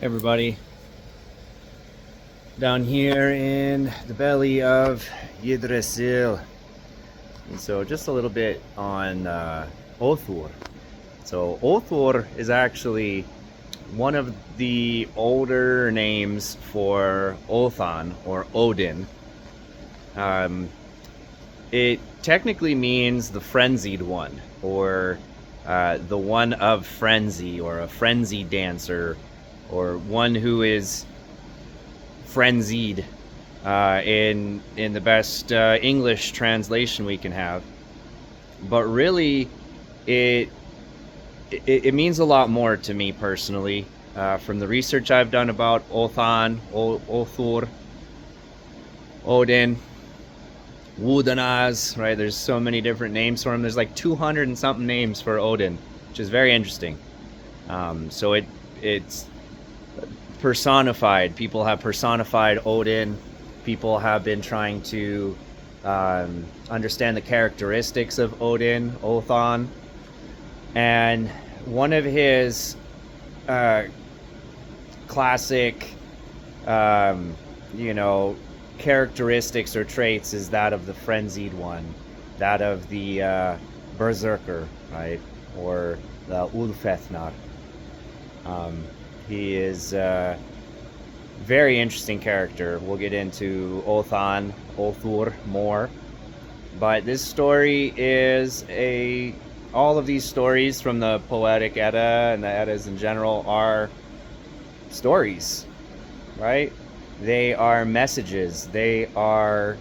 Everybody, down here in the belly of Yggdrasil. And so just a little bit on Othor. So Othor is actually one of the older names for Othan or Odin. It technically means the frenzied one, or the one of frenzy, or a frenzy dancer, or one who is frenzied in the best English translation we can have. But really, it means a lot more to me personally. From the research I've done about Othan, Othor, Odin, Wudanaz, right? There's so many different names for him. There's like 200 and something names for Odin, which is very interesting. So it's personified. People have personified Odin. People have been trying to understand the characteristics of Odin, Othan. And one of his classic, characteristics or traits is that of the frenzied one, that of the berserker, right? Or the Ulfethnar. He is a very interesting character. We'll get into Othan, Othur more. But this story is all of these stories from the Poetic Edda and the Eddas in general are stories, right? They are messages. They are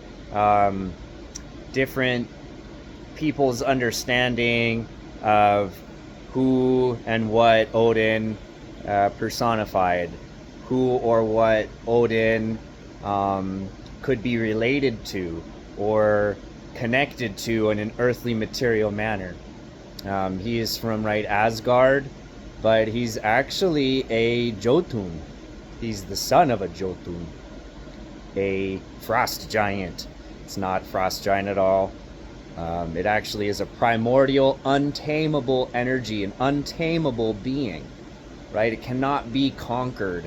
different people's understanding of who and what Odin personified, who or what Odin could be related to or connected to in an earthly material manner. He is from Asgard, but he's actually a Jotun. He's the son of a Jotun, a frost giant. It's not frost giant at all. It actually is a primordial, untamable energy, an untamable being, right? It cannot be conquered.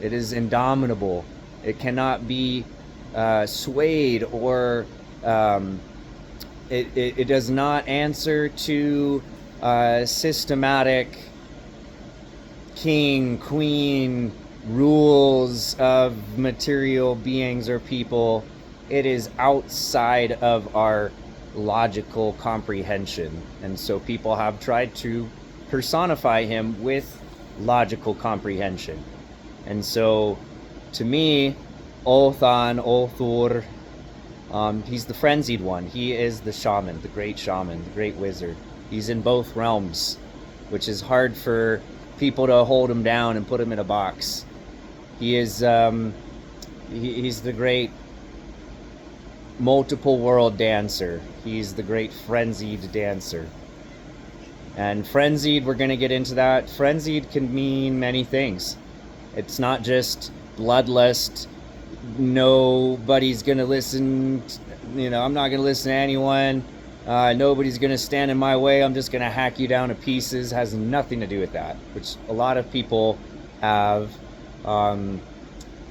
It is indomitable. It cannot be swayed, or it does not answer to systematic king, queen rules of material beings or people. It is outside of our logical comprehension, and so people have tried to personify him with logical comprehension. And so to me, Othan, Othor, he's the frenzied one. He is the shaman, the great wizard. He's in both realms, which is hard for people to hold him down and put him in a box. He is he's the great multiple world dancer. He's the great frenzied dancer. And frenzied, we're going to get into that. Frenzied can mean many things. It's not just bloodlust. Nobody's going to listen. I'm not going to listen to anyone. Nobody's going to stand in my way. I'm just going to hack you down to pieces. Has nothing to do with that, which a lot of people have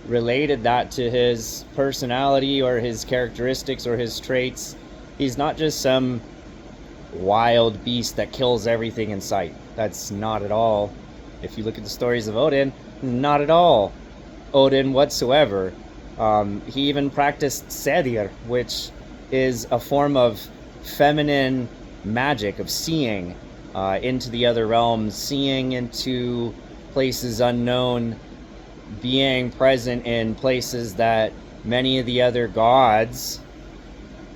related that to his personality or his characteristics or his traits. He's not just some wild beast that kills everything in sight. That's not at all. If you look at the stories of Odin, not at all Odin whatsoever. He even practiced Sedir, which is a form of feminine magic, of seeing into the other realms, seeing into places unknown, being present in places that many of the other gods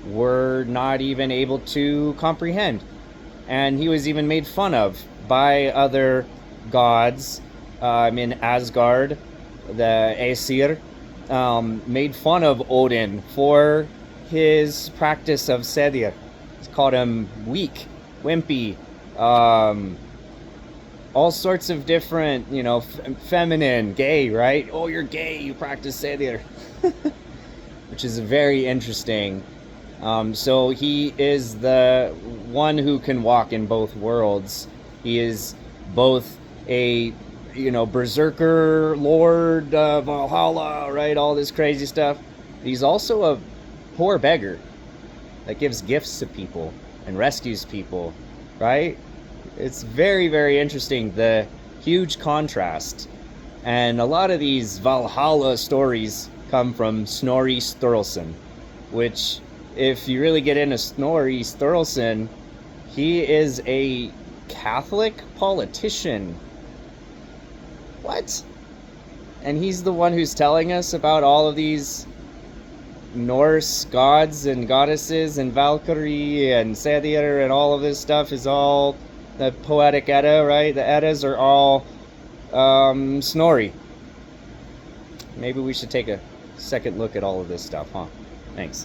were not even able to comprehend. And he was even made fun of by other gods in Asgard. The Aesir made fun of Odin for his practice of Sedir. It's called him weak, wimpy, all sorts of different, feminine, gay, right? Oh, you're gay, you practice Sedir. Which is very interesting. So he is the one who can walk in both worlds. He is both a berserker lord Valhalla, right? All this crazy stuff. He's also a poor beggar that gives gifts to people and rescues people, right? It's very, very interesting, the huge contrast. And a lot of these Valhalla stories come from Snorri Sturluson, which, if you really get into Snorri Sturluson, he is a Catholic politician. What? And he's the one who's telling us about all of these Norse gods and goddesses and Valkyrie and Sadir and all of this stuff is all the poetic Edda, right? The Eddas are all Snorri. Maybe we should take a second look at all of this stuff, huh? Thanks.